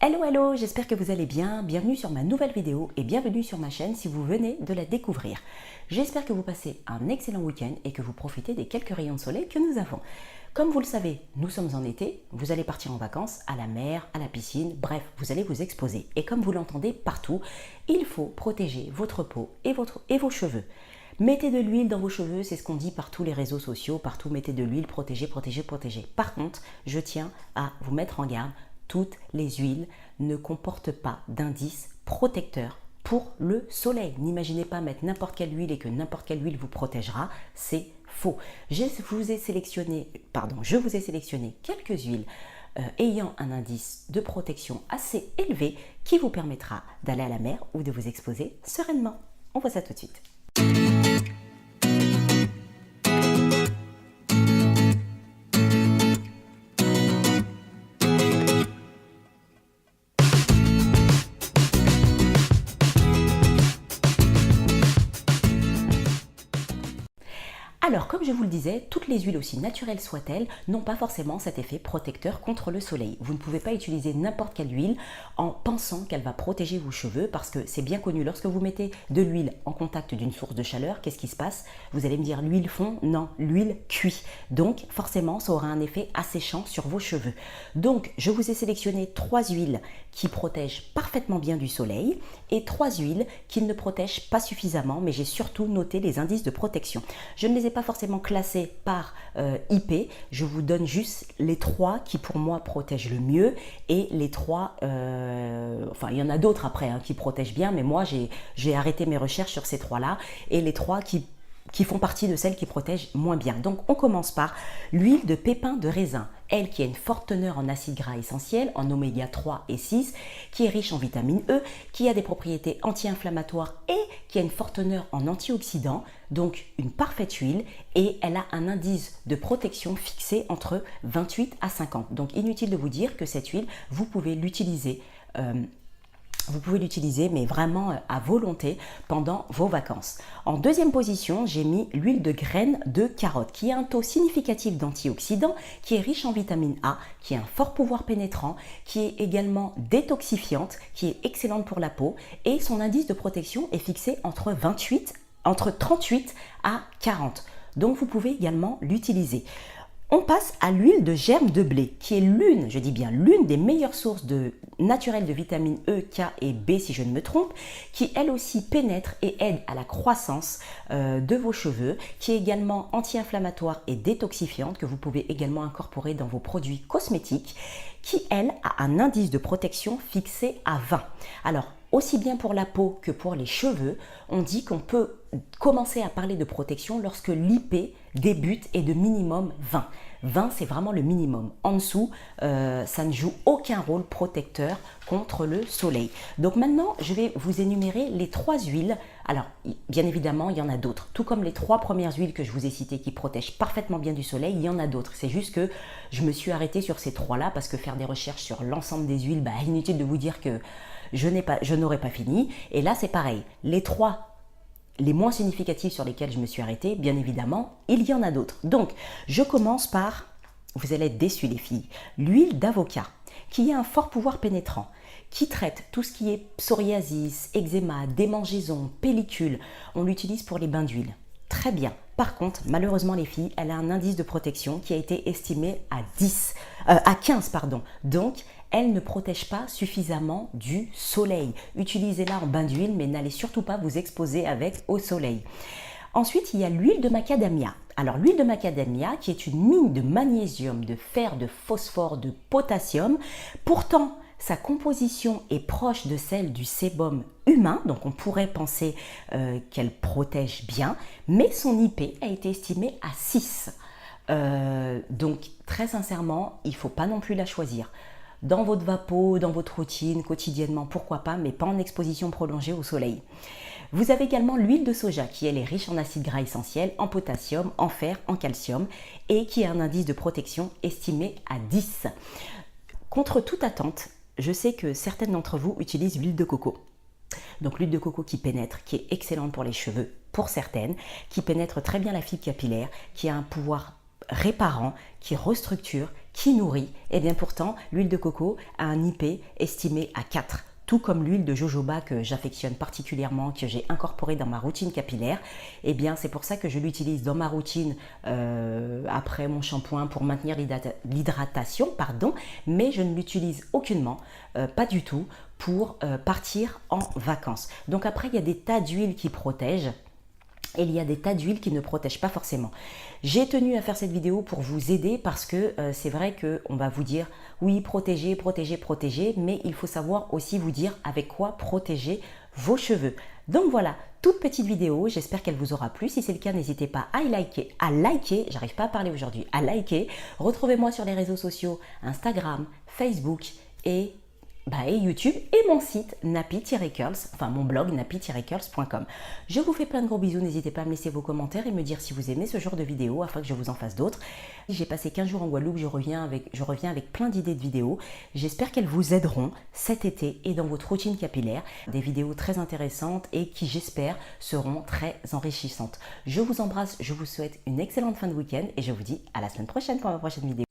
Hello, hello, j'espère que vous allez bien. Bienvenue sur ma nouvelle vidéo et bienvenue sur ma chaîne si vous venez de la découvrir. J'espère que vous passez un excellent week-end et que vous profitez des quelques rayons de soleil que nous avons. Comme vous le savez, nous sommes en été, vous allez partir en vacances à la mer, à la piscine, bref, vous allez vous exposer. Et comme vous l'entendez partout, il faut protéger votre peau et vos cheveux. Mettez de l'huile dans vos cheveux, c'est ce qu'on dit par tous les réseaux sociaux, partout mettez de l'huile, protégez, protégez, protégez. Par contre, je tiens à vous mettre en garde, toutes les huiles ne comportent pas d'indice protecteur pour le soleil. N'imaginez pas mettre n'importe quelle huile et que n'importe quelle huile vous protégera, c'est faux. Je vous ai sélectionné quelques huiles ayant un indice de protection assez élevé qui vous permettra d'aller à la mer ou de vous exposer sereinement. On voit ça tout de suite. Alors, comme je vous le disais, toutes les huiles, aussi naturelles soient-elles, n'ont pas forcément cet effet protecteur contre le soleil. Vous ne pouvez pas utiliser n'importe quelle huile en pensant qu'elle va protéger vos cheveux parce que c'est bien connu, lorsque vous mettez de l'huile en contact d'une source de chaleur, qu'est-ce qui se passe? Vous allez me dire l'huile fond? Non, l'huile cuit. Donc, forcément, ça aura un effet asséchant sur vos cheveux. Donc, je vous ai sélectionné 3 huiles qui protègent parfaitement bien du soleil et 3 huiles qui ne protègent pas suffisamment, mais j'ai surtout noté les indices de protection. Je ne les ai pas forcément classés par IP, je vous donne juste les 3 qui pour moi protègent le mieux et les 3, enfin il y en a d'autres après qui protègent bien, mais moi j'ai arrêté mes recherches sur ces 3-là et les 3 qui font partie de celles qui protègent moins bien. Donc on commence par l'huile de pépin de raisin, elle qui a une forte teneur en acides gras essentiels, en oméga 3 et 6, qui est riche en vitamine E, qui a des propriétés anti-inflammatoires et qui a une forte teneur en antioxydants, donc une parfaite huile, et elle a un indice de protection fixé entre 28 à 50. Donc inutile de vous dire que cette huile, vous pouvez l'utiliser mais vraiment à volonté pendant vos vacances. En deuxième position, j'ai mis l'huile de graines de carotte qui a un taux significatif d'antioxydants, qui est riche en vitamine A, qui a un fort pouvoir pénétrant, qui est également détoxifiante, qui est excellente pour la peau et son indice de protection est fixé entre 38 à 40. Donc vous pouvez également l'utiliser. On passe à l'huile de germe de blé, qui est l'une, je dis bien l'une des meilleures sources naturelles de vitamines E, K et B si je ne me trompe, qui elle aussi pénètre et aide à la croissance de vos cheveux, qui est également anti-inflammatoire et détoxifiante, que vous pouvez également incorporer dans vos produits cosmétiques, qui elle a un indice de protection fixé à 20. Alors, aussi bien pour la peau que pour les cheveux, on dit qu'on peut commencer à parler de protection lorsque l'IP débute et de minimum 20. 20, c'est vraiment le minimum. En dessous, ça ne joue aucun rôle protecteur contre le soleil. Donc maintenant, je vais vous énumérer les 3 huiles. Alors, bien évidemment, il y en a d'autres. Tout comme les 3 premières huiles que je vous ai citées qui protègent parfaitement bien du soleil, il y en a d'autres. C'est juste que je me suis arrêtée sur ces 3-là parce que faire des recherches sur l'ensemble des huiles, inutile de vous dire que je n'aurais pas fini. Et là, c'est pareil. Les 3 les moins significatifs sur lesquels je me suis arrêtée, bien évidemment, il y en a d'autres. Donc, je commence par, vous allez être déçus les filles, l'huile d'avocat, qui a un fort pouvoir pénétrant, qui traite tout ce qui est psoriasis, eczéma, démangeaison, pellicule. On l'utilise pour les bains d'huile. Très bien. Par contre, malheureusement les filles, elle a un indice de protection qui a été estimé à 15. Donc, elle ne protège pas suffisamment du soleil. Utilisez-la en bain d'huile, mais n'allez surtout pas vous exposer avec au soleil. Ensuite, il y a l'huile de macadamia. Alors, l'huile de macadamia qui est une mine de magnésium, de fer, de phosphore, de potassium. Pourtant, sa composition est proche de celle du sébum humain, donc on pourrait penser qu'elle protège bien, mais son IP a été estimé à 6. Donc, très sincèrement, il ne faut pas non plus la choisir. Dans votre vapeau, dans votre routine, quotidiennement, pourquoi pas, mais pas en exposition prolongée au soleil. Vous avez également l'huile de soja qui elle est riche en acides gras essentiels, en potassium, en fer, en calcium et qui a un indice de protection estimé à 10. Contre toute attente, je sais que certaines d'entre vous utilisent l'huile de coco. Donc l'huile de coco qui pénètre, qui est excellente pour les cheveux, pour certaines, qui pénètre très bien la fibre capillaire, qui a un pouvoir réparant, qui restructure, qui nourrit. Et bien pourtant, l'huile de coco a un IP estimé à 4. Tout comme l'huile de jojoba que j'affectionne particulièrement, que j'ai incorporée dans ma routine capillaire. Et bien c'est pour ça que je l'utilise dans ma routine après mon shampoing pour maintenir l'hydratation, mais je ne l'utilise aucunement, pas du tout, pour partir en vacances. Donc après, il y a des tas d'huiles qui protègent. Et il y a des tas d'huiles qui ne protègent pas forcément. J'ai tenu à faire cette vidéo pour vous aider parce que c'est vrai qu'on va vous dire oui, protégez, protégez, protégez, mais il faut savoir aussi vous dire avec quoi protéger vos cheveux. Donc voilà, toute petite vidéo, j'espère qu'elle vous aura plu. Si c'est le cas, n'hésitez pas à liker, j'arrive pas à parler aujourd'hui, à liker. Retrouvez-moi sur les réseaux sociaux, Instagram, Facebook et YouTube et mon site nappy-curls, enfin mon blog nappy-curls.com. Je vous fais plein de gros bisous, n'hésitez pas à me laisser vos commentaires et me dire si vous aimez ce genre de vidéos afin que je vous en fasse d'autres. J'ai passé 15 jours en Guadeloupe, je reviens avec plein d'idées de vidéos. J'espère qu'elles vous aideront cet été et dans votre routine capillaire. Des vidéos très intéressantes et qui, j'espère, seront très enrichissantes. Je vous embrasse, je vous souhaite une excellente fin de week-end et je vous dis à la semaine prochaine pour ma prochaine vidéo.